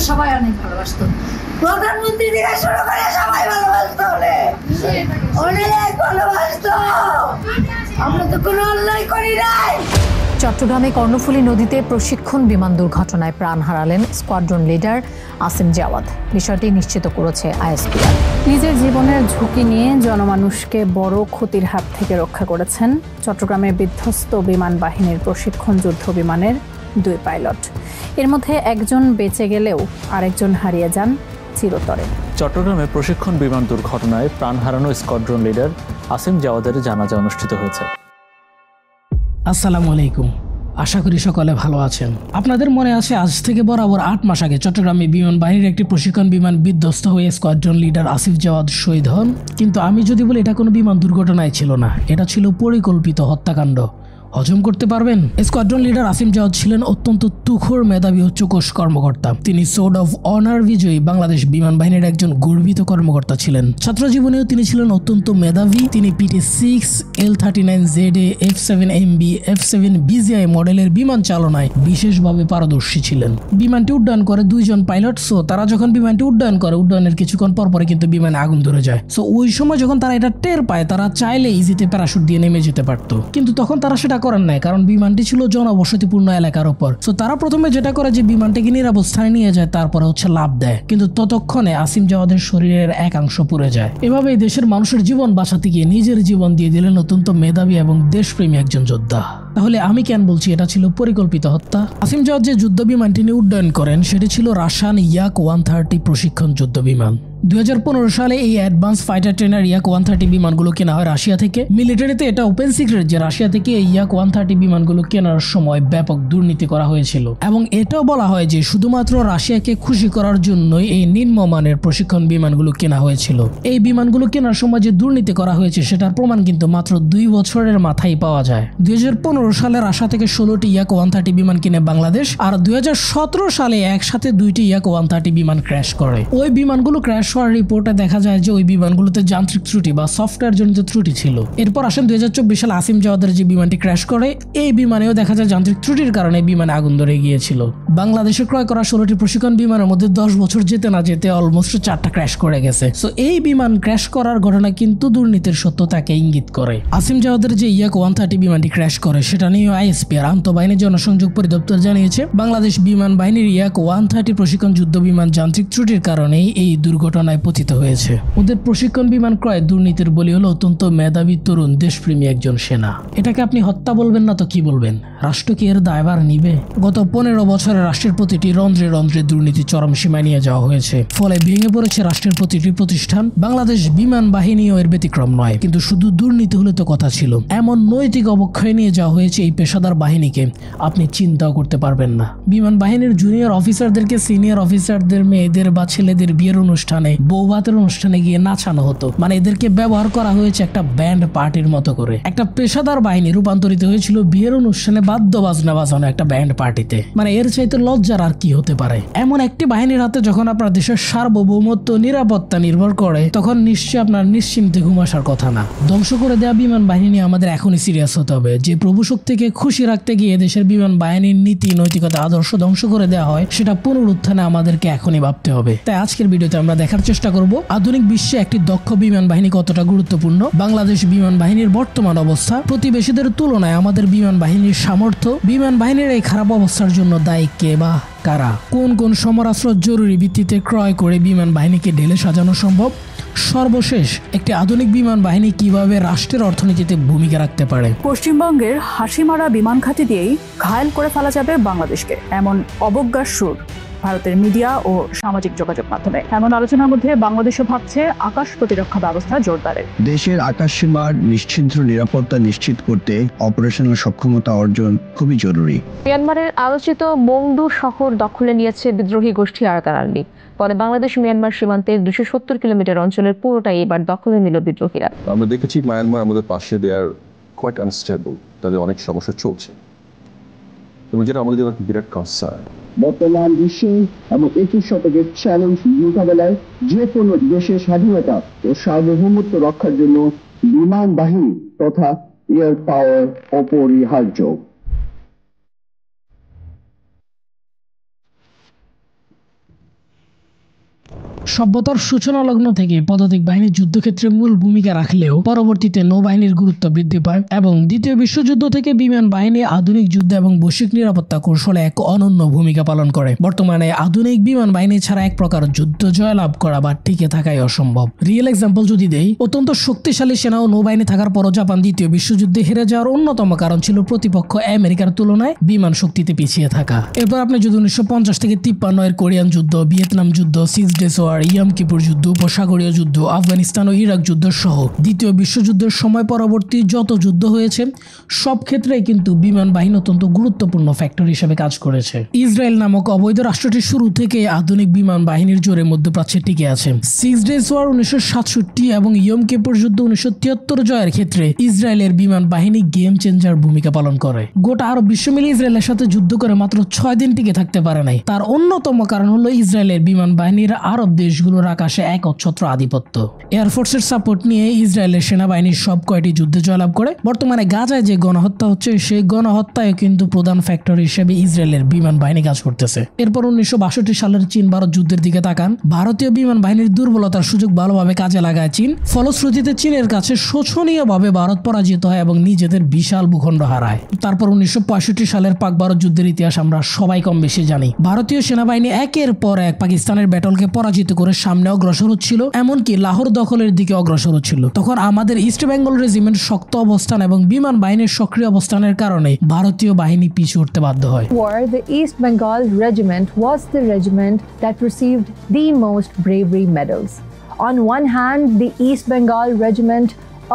সবাই অনেক ভালোবাসতো, প্রধানমন্ত্রী থেকে শুরু করে সবাই ভালোবাসতো, অনেক ভালোবাসতো। আমরা তো কোনো অন্যায় করি নাই। চট্টগ্রামে কর্ণফুলী নদীতে প্রশিক্ষণ বিমান দুর্ঘটনায় প্রাণ হারালেন স্কোয়াড্রন লিডার আসিম জাওয়াদ। বিষয়টি নিশ্চিত করেছে আইএসপিআর। নিজের জীবনের ঝুঁকি নিয়ে জনমানুষকে বড় ক্ষতির হাত থেকে রক্ষা করেছেন চট্টগ্রামের বিধ্বস্ত বিমান বাহিনীর প্রশিক্ষণ যুদ্ধ বিমানের 2 পাইলট। এর মধ্যে একজন বেঁচে গেলেও আরেকজন হারিয়ে যান চিরতরে। চট্টগ্রামে প্রশিক্ষণ বিমান দুর্ঘটনায় প্রাণ হারানো স্কোয়াড্রন লিডার আসিম জাওয়াদের জানাজা অনুষ্ঠিত হয়েছে। আসসালামু আলাইকুম, আশা করি সকলে ভালো আছেন। আপনাদের মনে আছে আজ থেকে বরাবর 8 মাস আগে চট্টগ্রামে বিমান বাহিনীর একটি প্রশিক্ষণ বিমান বিধ্বস্ত হয়ে স্কোয়াড্রন লিডার আসিফ জাওয়াদ শহীদ হন। কিন্তু আমি যদি বলি এটা কোনো বিমান দুর্ঘটনায় ছিল না, এটা ছিল পরিকল্পিত হত্যাকাণ্ড। হজম করতে পারবেন? স্কোয়াড্রন লিডার আসিম জাওয়াদ ছিলেন অত্যন্ত তুখোড় মেধাবী উচ্চকোষ কর্মকর্তা। তিনি সোর্ড অফ অনার বিজয়ী বাংলাদেশ বিমান বাহিনীর একজন গর্বিত কর্মকর্তা ছিলেন। ছাত্র জীবনেও তিনি ছিলেন অত্যন্ত মেধাবী। তিনি PT-6, L-39ZA, F-7MB, F-7 BGI মডেলের বিমান চালনায় বিশেষভাবে পারদর্শী ছিলেন। বিমানটি উড্ডয়ন করে 2 জন পাইলট। তারা যখন বিমানটি উড্ডয়ন করে, উড্ডয়নের কিছুক্ষণ পরে কিন্তু বিমানে আগুন ধরে যায়। ওই সময় যখন তারা এটা টের পায়, তারা চাইলে ইজিতে প্যারাশুট দিয়ে নেমে যেতে পারতো, কিন্তু তখন তারা সেটা করেন নাই, কারণ বিমানটি ছিল জনবসতিপূর্ণ এলাকার উপর। তারা প্রথমে যেটা করে যে বিমানটিকে নিরাপদ স্থানে নিয়ে যায়, তারপরে লাভ দেয়। কিন্তু ততক্ষণে আসিম জাওয়াদের শরীরের একাংশ পুড়ে যায়। এভাবে দেশের মানুষের জীবন বাঁচাতে গিয়ে নিজের জীবন দিয়ে দিলেন অত্যন্ত মেধাবী এবং দেশপ্রেমী একজন যোদ্ধা। তাহলে আমি কেন বলছি এটা ছিল পরিকল্পিত হত্যা? আসিম জাওয়াদ যে যুদ্ধ বিমানটি নিয়ে উড্ডয়ন করেন সেটি ছিল রাশিয়ান Yak-130 প্রশিক্ষণ যুদ্ধ বিমান। 2015 সালে এই অ্যাডভান্স ফাইটার ট্রেনার Yak-130 বিমানগুলো কেনা হয় রাশিয়া থেকে। মিলিটারিতে এটা ওপেন সিক্রেট যে রাশিয়া থেকে এই Yak-130 বিমানগুলো কেনার সময় ব্যাপক দুর্নীতি করা হয়েছিল, এবং এটাও বলা হয় যে শুধুমাত্র রাশিয়াকে খুশি করার জন্যই এই নিম্নমানের প্রশিক্ষণ বিমানগুলো কেনা হয়েছিল। এই বিমানগুলো কেনার সময় যে দুর্নীতি করা হয়েছে সেটার প্রমাণ কিন্তু মাত্র 2 বছরের মাথায় পাওয়া যায়। 2015 সালে রাশিয়া থেকে 16টি Yak-130 বিমান কিনে বাংলাদেশ, আর 2017 সালে একসাথে 2টি Yak-130 বিমান ক্র্যাশ করে। ওই বিমানগুলো ক্র্যাশ হওয়ার রিপোর্টে দেখা যায় যে ওই বিমানগুলোতে যান্ত্রিক ত্রুটি বা সফটওয়্যার জনিত ত্রুটি ছিল। এরপর আসেন 2024 সালে আসিম জাওয়াদের যে বিমানটি ক্র্যাশ করে, এই বিমানেও দেখা যায় যান্ত্রিক ত্রুটির কারণে বিমানে আগুন ধরে গিয়েছিল। বাংলাদেশে ক্রয় করা 16টি প্রশিক্ষণ বিমানের মধ্যে 10 বছর যেতে না যেতে অলমোস্ট 4টা ক্র্যাশ করে গেছে। এই বিমান ক্র্যাশ করার ঘটনা কিন্তু দুর্নীতির সত্যতাকে ইঙ্গিত করে। আসিম জাওয়াদের যে Yak-130 বিমানটি ক্র্যাশ করে সেটা নিয়ে আইএসপিআর আন্তঃবাহিনী জনসংযোগ পরিদপ্তর জানিয়েছে বাংলাদেশ বিমান বাহিনীর Yak-130 প্রশিক্ষণ যুদ্ধ বিমান যান্ত্রিক ত্রুটির কারণেই এই দুর্ঘটনায় পতিত হয়েছে। ওদের প্রশিক্ষণ বিমান ক্রয় দুর্নীতির বলি হলো অত্যন্ত মেধাবী তরুণ দেশপ্রেমী একজন সেনা। এটাকে আপনি হত্যা বলবেন না তো কি বলবেন? রাষ্ট্র কি এর দায়ভার নিবে? গত 15 বছরে রাষ্ট্রের প্রতিটি রন্ধ্রে রন্ধ্রে দুর্নীতি চরম সীমায় নিয়ে যাওয়া হয়েছে, ফলে ভেঙে পড়েছে রাষ্ট্রের প্রতিটি প্রতিষ্ঠান। বাংলাদেশ বিমান বাহিনীও এর ব্যতিক্রম নয়। কিন্তু শুধু দুর্নীতি হলে তো কথা ছিল, এমন নৈতিক অবক্ষয় নিয়ে যাওয়া হয়েছে এই পেশাদার বাহিনীকে আপনি চিন্তাও করতে পারবেন না। বিমান বাহিনীর জুনিয়র অফিসারদেরকে সিনিয়র অফিসারদের মেয়েদের বা ছেলেদের বিয়ের অনুষ্ঠানে, বৌভাতের অনুষ্ঠানে গিয়ে নাচানো হতো। মানে এদেরকে ব্যবহার করা হয়েছে একটা ব্যান্ড পার্টির মতো করে। একটা পেশাদার বাহিনী রূপান্তরিত হয়েছিল বিয়ের অনুষ্ঠানে বাদ্য বাজনা বাজানো একটা ব্যান্ড পার্টিতে। মানে এর চাইতে লজ্জার আর কি হতে পারে? এমন একটি বাহিনীর হাতে যখন আপনার দেশের সার্বভৌমত্ব নিরাপত্তা নির্ভর করে, তখন নিশ্চয়ই আপনার নিশ্চিন্তে ঘুম আসার কথা না। ধ্বংস করে দেওয়া বিমান বাহিনী নিয়ে আমাদের এখনই সিরিয়াস হতে হবে। যে প্রভু শক্তিকে খুশি রাখতে গিয়ে দেশের বিমান বাহিনীর নীতি, নৈতিকতা, আদর্শ ধ্বংস করে দেওয়া হয়, সেটা পুনরুত্থানে আমাদেরকে এখনই ভাবতে হবে। তাই আজকের ভিডিওতে আমরা দেখার চেষ্টা করব আধুনিক বিশ্বে একটি দক্ষ বিমান বাহিনী কতটা গুরুত্বপূর্ণ, বাংলাদেশ বিমান বাহিনীর বর্তমান অবস্থা, প্রতিবেশীদের তুলনায় আমাদের বিমান বাহিনীর সামর্থ্য, বিমান বাহিনীর এই খারাপ অবস্থার জন্য দায়ী কে বা কারা, কোন কোন সমরাস্ত্র জরুরি ভিত্তিতে ক্রয় করে বিমান বাহিনীকে ঢেলে সাজানো সম্ভব, সর্বশেষ একটি আধুনিক বিমান বাহিনী কিভাবে রাষ্ট্রের অর্থনীতিতে ভূমিকা রাখতে পারে। পশ্চিমবঙ্গের হাসিমারা বিমান ঘাঁটি দিয়েই ঘায়েল করে ফেলা যাবে বাংলাদেশকে, এমন অবজ্ঞার সুর ভারতের মিডিয়া ও সামাজিক যোগাযোগ মাধ্যমে। এমন আলোচনার মধ্যে বাংলাদেশও ভাবছে আকাশ প্রতিরক্ষা ব্যবস্থা জোরদারের। দেশের আকাশ সীমার নিশ্চিদ্র নিরাপত্তা নিশ্চিত করতে অপারেশনাল সক্ষমতা অর্জন খুবই জরুরি। মিয়ানমারের আলোচিত মংডু শহর দখলে নিয়েছে বিদ্রোহী গোষ্ঠী আরাকান আর্মি। পরে বাংলাদেশ মিয়ানমার সীমান্তের 270 কিলোমিটার অঞ্চলের পুরোটাই এবার দখলে নিল বিদ্রোহীরা। আমরা দেখেছি মায়ানমার আমাদের পাশে, দে আর কোয়াইট আনস্টেবল, তাদের অনেক সমস্যা চলছে এবং যেটা আমাদের জন্য বিরাট কনসার্ন। বর্তমান বিশ্বে এবং 21 শতকের চ্যালেঞ্জ মোকাবেলায় যে কোনো দেশের স্বাধীনতা ও সার্বভৌমত্ব রক্ষার জন্য বিমান বাহিনী তথা এয়ার পাওয়ার অপরিহার্য। সভ্যতার সূচনা লগ্ন থেকে পদাতিক বাহিনী যুদ্ধক্ষেত্রে মূল ভূমিকা রাখলেও পরবর্তীতে নৌবাহিনীর গুরুত্ব বৃদ্ধি পায় এবং দ্বিতীয় বিশ্বযুদ্ধ থেকে বিমান বাহিনী আধুনিক যুদ্ধ এবং বৈশ্বিক নিরাপত্তা কৌশলে এক অনন্য ভূমিকা পালন করে। বর্তমানে আধুনিক বিমান বাহিনী ছাড়া এক প্রকার যুদ্ধ জয়লাভ করা বা টিকে থাকাই অসম্ভব। রিয়েল এক্সাম্পল যদি দেই, অত্যন্ত শক্তিশালী সেনা ও নৌবাহিনী থাকার পরও জাপান দ্বিতীয় বিশ্বযুদ্ধে হেরে যাওয়ার অন্যতম কারণ ছিল প্রতিপক্ষ আমেরিকার তুলনায় বিমান শক্তিতে পিছিয়ে থাকা। এরপর আপনি যদি 1950 থেকে 53 এর কোরিয়ান যুদ্ধ, ভিয়েতনাম যুদ্ধ, 6 ডেজ ওয়ার, ইয়ম কিপুর যুদ্ধ, উপসাগরীয় যুদ্ধ, আফগানিস্তান ও ইরাক যুদ্ধ সহ দ্বিতীয় বিশ্বযুদ্ধের সময় পরবর্তী যত যুদ্ধ হয়েছে সব ক্ষেত্রেই কিন্তু বিমান বাহিনী অত্যন্ত গুরুত্বপূর্ণ ফ্যাক্টর হিসেবে কাজ করেছে। ইসরায়েল নামক অবৈধ রাষ্ট্রটি শুরু থেকে আধুনিক বিমান বাহিনীর জোরে মধ্যপ্রাচ্যে টিকে আছে। 6 ডেজ ওয়ার 1967 এবং ইয়ম কিপুর যুদ্ধ 1973 জয়ের ক্ষেত্রে ইসরায়েলের বিমান বাহিনী গেম চেঞ্জার ভূমিকা পালন করে। গোটা আরব বিশ্ব মিলে ইসরায়েলের সাথে যুদ্ধ করে মাত্র 6 দিন টিকে থাকতে পারে নাই। তার অন্যতম কারণ হলো ইসরায়েলের বিমান বাহিনীর আরব দেশগুলোর আকাশে একচ্ছত্র আধিপত্য। এয়ারফোর্সের সাপোর্ট নিয়ে ইসরায়েলের সেনাবাহিনী সব কয়টি যুদ্ধে জয়লাভ করে। বর্তমানে গাজায় যে গণহত্যা হচ্ছে সেই গণহত্যায় কিন্তু প্রধান ফ্যাক্টর হিসেবে ইসরায়েলের বিমান বাহিনী কাজ করতেছে। এরপর 1962 সালের চীন ভারত যুদ্ধের দিকে তাকান। ভারতীয় বিমান বাহিনীর দুর্বলতার সুযোগ ভালোভাবে কাজে লাগায় চীন। ফলশ্রুতিতে চীনের কাছে শোচনীয়ভাবে ভারত পরাজিত হয় এবং নিজেদের বিশাল ভূখণ্ড হারায়। তারপর 1965 সালের পাক ভারত যুদ্ধের ইতিহাস আমরা সবাই কম বেশি জানি। ভারতীয় সেনাবাহিনী একের পর এক পাকিস্তানের ব্যাটলকে পরাজিত করে সামনে অগ্রসর হচ্ছিল, এমনকি লাহোর দখলের দিকে অগ্রসর হচ্ছিল। তখন আমাদের ইস্ট বেঙ্গল রেজিমেন্ট শক্ত অবস্থান এবং বিমান বাহিনীর সক্রিয় অবস্থানের কারণে ভারতীয় বাহিনী পিছু উঠতে বাধ্য হয়। The East Bengal Regiment was the regiment that received the most bravery medals. On one hand, the East Bengal Regiment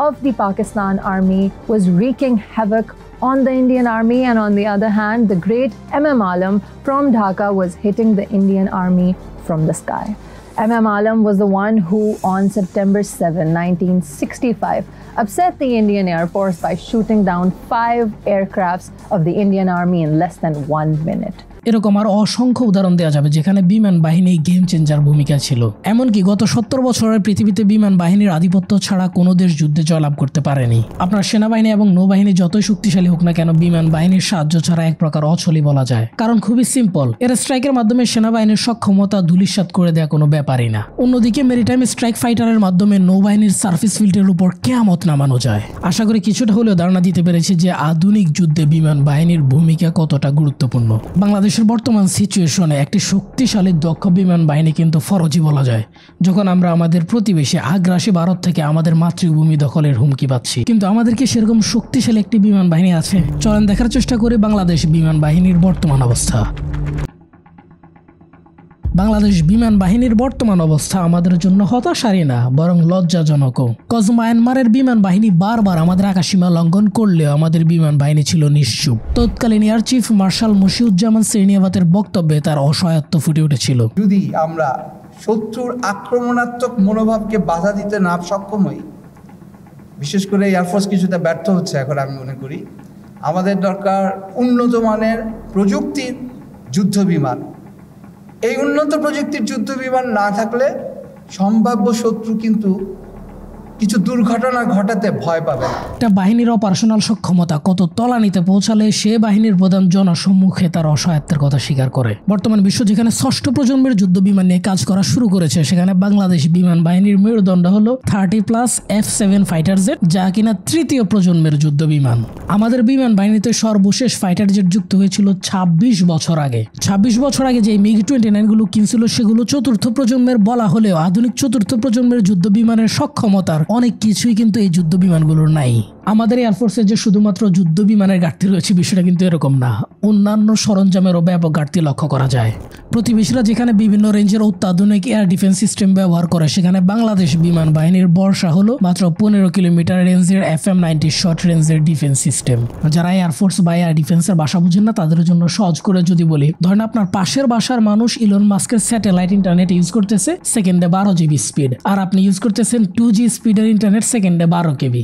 of the Pakistan Army was wreaking havoc on the Indian Army, and on the other hand, the great M.M. Alam from Dhaka was hitting the Indian Army from the sky. M.M. Alam was the one who, on September 7, 1965, upset the Indian Air Force by shooting down 5 aircrafts of the Indian Army in less than 1 minute. এরকম আর অসংখ্য উদাহরণ দেওয়া যাবে যেখানে বিমান বাহিনী game changer ভূমিকা ছিল। এমনকি গত 70 বছরের পৃথিবীতে বিমান বাহিনীর আধিপত্য ছাড়া কোনো দেশ যুদ্ধে জয়লাভ করতে পারেনি। আপনার সেনাবাহিনী এবং নৌবাহিনী যতই শক্তিশালী হোক না কেন, বিমান বাহিনীর সাহায্য ছাড়া এক প্রকার অচলই বলা যায়। কারণ খুবই সিম্পল, এর স্ট্রাইকের মাধ্যমে সেনাবাহিনীর সক্ষমতা ধূলিসাৎ করে দেওয়া কোনো ব্যাপারই না। অন্যদিকে মেরিটাইম স্ট্রাইক ফাইটারের মাধ্যমে নৌবাহিনীর সার্ফেস ফিল্ডের উপর কিয়ামত নামানো যায়। আশা করি কিছুটা হলেও ধারণা দিতে পেরেছি যে আধুনিক যুদ্ধে বিমান বাহিনীর ভূমিকা কতটা গুরুত্বপূর্ণ। বাংলাদেশের বর্তমান সিচুয়েশনে একটি শক্তিশালী দক্ষ বিমান বাহিনী কিন্তু ফরজি বলা যায়, যখন আমরা আমাদের প্রতিবেশী আগ্রাসী ভারত থেকে আমাদের মাতৃভূমি দখলের হুমকি পাচ্ছি। কিন্তু আমাদের কি সেরকম শক্তিশালী একটি বিমান বাহিনী আছে? চলেন দেখার চেষ্টা করি বাংলাদেশ বিমান বাহিনীর বর্তমান অবস্থা। বাংলাদেশ বিমান বাহিনীর বর্তমান অবস্থা আমাদের জন্য হতাশারই না, বরং লজ্জাজনকও। কজ মায়ানমারের বিমান বাহিনী বারবার আমাদের আকাশসীমা লঙ্ঘন করলেও আমাদের বিমান বাহিনী ছিল নিশ্চুপ। তৎকালীন এয়ার চিফ মার্শাল মশিউজ্জামান সেরনিয়াবাতের বক্তব্যে তার অসহায়ত্ব ফুটে উঠেছিল। যদি আমরা শত্রুর আক্রমণাত্মক মনোভাবকে বাধা দিতে না সক্ষম হই, বিশেষ করে এয়ারফোর্স কিছুটা ব্যর্থ হচ্ছে এখন আমি মনে করি, আমাদের দরকার উন্নত মানের প্রযুক্তির যুদ্ধ বিমান। এই উন্নত প্রযুক্তির যুদ্ধ বিমান না থাকলে সম্ভাব্য শত্রু কিন্তু কিছু দুর্ঘটনা ঘটাতে ভয় পাবে না। একটা বাহিনীর অপারেশনাল সক্ষমতা কত তলানিতে পৌঁছালে সে বাহিনীর প্রধান জনসম্মুখে তার অসহায়ত্বের কথা স্বীকার করে। বর্তমান বিশ্ব যেখানে 6ষ্ঠ প্রজন্মের যুদ্ধ বিমান নিয়ে কাজ করা শুরু করেছে, সেখানে বাংলাদেশ বিমান বাহিনীর মেরুদণ্ড হলো 30+ F7 ফাইটার জেট, যা কিনা 3য় প্রজন্মের যুদ্ধ বিমান। আমাদের বিমান বাহিনীতে সর্বশেষ ফাইটার জেট যুক্ত হয়েছিল 26 বছর আগে। 26 বছর আগে যে MiG-29 গুলো কিনছিল সেগুলো 4র্থ প্রজন্মের বলা হলেও আধুনিক 4র্থ প্রজন্মের যুদ্ধ বিমানের সক্ষমতার অনেক কিছুই কিন্তু এই যুদ্ধ বিমানগুলোর নাই। আমাদের এয়ারফোর্সের যে শুধুমাত্র যুদ্ধ বিমানের ঘাটতি রয়েছে বিষয়টা কিন্তু এরকম না, অন্যান্য সরঞ্জামেরও ব্যাপক ঘাটতি লক্ষ্য করা যায়। প্রতিবেশীরা যেখানে বিভিন্ন রেঞ্জের অত্যাধুনিক এয়ার ডিফেন্স সিস্টেম ব্যবহার করে, সেখানে বাংলাদেশ বিমান বাহিনীর ভরসা হলো মাত্র 15 কিলোমিটার রেঞ্জের FM-90 শর্ট রেঞ্জের ডিফেন্স সিস্টেম। যারা এয়ারফোর্স বা এয়ার ডিফেন্সের ভাষা বুঝেন না তাদের জন্য সহজ করে যদি বলি, ধরেন আপনার পাশের বাসার মানুষ ইলন মাস্কের স্যাটেলাইট ইন্টারনেট ইউজ করতেছে সেকেন্ডে 12 GB স্পিড, আর আপনি ইউজ করতেছেন 2G স্পিডের ইন্টারনেট সেকেন্ডে 12 KB।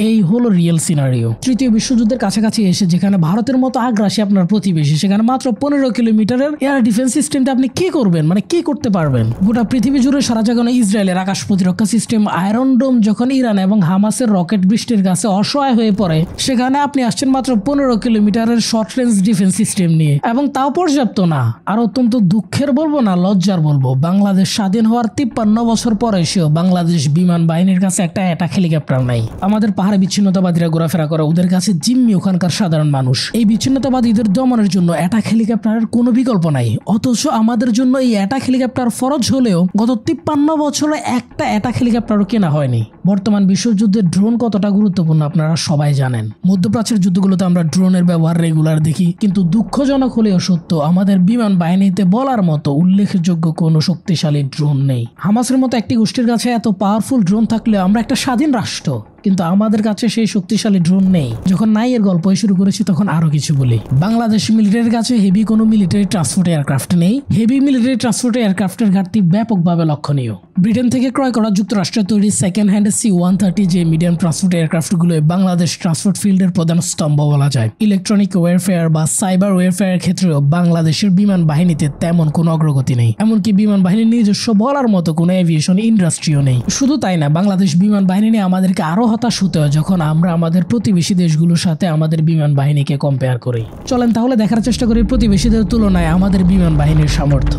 এই হলো রিয়েল সিনারিও। তৃতীয় বিশ্বযুদ্ধের কাছাকাছি এসে যেখানে ভারতের মতো আগ্রাসী আপনার প্রতিবেশী, সেখানে মাত্র 15 কিলোমিটারের এয়ার ডিফেন্স সিস্টেমটা আপনি কি করবেন, মানে কি করতে পারবেন? গোটা পৃথিবী জুড়ে সারা জাগানো ইসরায়েলের আকাশ প্রতিরক্ষা সিস্টেম আয়রন ডোম যখন ইরান এবং হামাসের রকেট বৃষ্টির কাছে অসহায় হয়ে পড়ে, সেখানে আপনি আসছেন মাত্র 15 কিলোমিটারের শর্ট রেঞ্জ ডিফেন্স সিস্টেম নিয়ে, এবং তাও পর্যাপ্ত না। আর অত্যন্ত দুঃখের বলবো না লজ্জার বলবো, বাংলাদেশ স্বাধীন হওয়ার 53 বছর পরে এসেও বাংলাদেশ বিমান বাহিনীর কাছে একটা অ্যাটাক হেলিকপ্টার নাই। আমাদের পাহাড়ে বিচ্ছিন্নতাবাদীরা ঘোরাফেরা করে, ওদের কাছে জিম্মি ওখানকার সাধারণ মানুষ। এই বিচ্ছিন্নতাবাদীদের দমনের জন্য অ্যাটাক হেলিকপ্টারের কোনো বিকল্প নাই, অথচ আমাদের জন্য এই অ্যাটাক হেলিকপ্টার ফরজ হলেও গত 53 বছরে একটা অ্যাটাক হেলিকপ্টারও কেনা হয়নি। বর্তমান বিশ্বযুদ্ধে ড্রোন কতটা গুরুত্বপূর্ণ আপনারা সবাই জানেন। মধ্যপ্রাচ্যের যুদ্ধগুলোতে আমরা ড্রোনের ব্যবহার রেগুলার দেখি, কিন্তু দুঃখজনক হলেও সত্য আমাদের বিমান বাহিনীতে বলার মতো উল্লেখযোগ্য কোনো শক্তিশালী ড্রোন নেই। হামাসের মতো একটি গোষ্ঠীর কাছে এত পাওয়ারফুল ড্রোন থাকলেও আমরা একটা স্বাধীন রাষ্ট্র, কিন্তু আমাদের কাছে সেই শক্তিশালী ড্রোন নেই। যখন নাই এর গল্প শুরু করেছি তখন আরো কিছু বলি। বাংলাদেশ মিলিটারির কাছে হেভি কোনো মিলিটারি ট্রান্সপোর্ট এয়ারক্রাফট নেই। হেভি মিলিটারি ট্রান্সপোর্ট এয়ারক্রাফটের ঘাটতি ব্যাপকভাবে লক্ষণীয়। ব্রিটেন থেকে ক্রয় করা যুক্তরাষ্ট্রের তৈরি সেকেন্ড হ্যান্ড C-130 যে মিডিয়াম ট্রান্সপোর্ট এয়ারক্রাফটগুলো বাংলাদেশ ট্রান্সপোর্ট ফিল্ডের প্রধান স্তম্ভ বলা যায়। ইলেকট্রনিক ওয়ারফেয়ার বা সাইবার ওয়ারফেয়ারের ক্ষেত্রেও বাংলাদেশের বিমান বাহিনীতে তেমন কোনো অগ্রগতি নেই, এমনকি বিমান বাহিনীর নিজস্ব বলার মতো কোনো এভিয়েশন ইন্ডাস্ট্রিও নেই। শুধু তাই না, বাংলাদেশ বিমান বাহিনী নিয়ে আমাদেরকে আরো হতাশ হতে হয় যখন আমরা আমাদের প্রতিবেশী দেশগুলোর সাথে আমাদের বিমান বাহিনীকে কম্পেয়ার করি। চলেন তাহলে দেখার চেষ্টা করি প্রতিবেশীদের তুলনায় আমাদের বিমান বাহিনীর সামর্থ্য।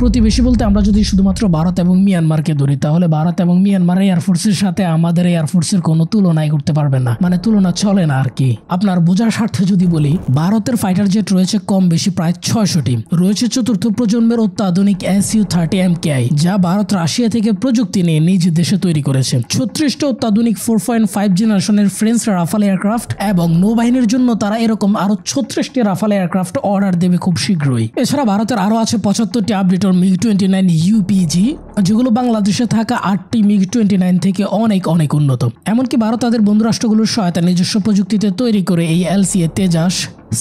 প্রতিবেশী বলতে আমরা যদি শুধুমাত্র ভারত এবং মিয়ানমারকে ধরি, তাহলে ভারত এবং মিয়ানমারের এয়ারফোর্সের সাথে আমাদের এয়ারফোর্সের কোনো তুলনাই করতে পারবে না, মানে তুলনা চলে না আর কি। আপনার বোঝার স্বার্থে যদি বলি, ভারতের ফাইটার জেট রয়েছে কম বেশি প্রায় 600টি। রয়েছে চতুর্থ প্রজন্মের অত্যাধুনিক Su-30 MKI, যা ভারত রাশিয়া থেকে প্রযুক্তি নিয়ে নিজ দেশে তৈরি করেছে। 36টা অত্যাধুনিক 4.5 জেনারেশনের ফ্রেঞ্চ রাফাল এয়ারক্রাফট, এবং নৌবাহিনীর জন্য তারা এরকম আরো 36টি রাফাল এয়ারক্রাফট অর্ডার দেবে খুব শীঘ্রই। এছাড়া ভারতের আরো আছে 75টি আপডেট MiG-29 UPG, যেগুলো বাংলাদেশে থাকা 8টি MiG-29 থেকে অনেক অনেক উন্নত। এমনকি ভারত তাদের বন্ধু রাষ্ট্রগুলোর সহায়তা নিজস্ব প্রযুক্তিতে তৈরি করে এই LCA তেজাস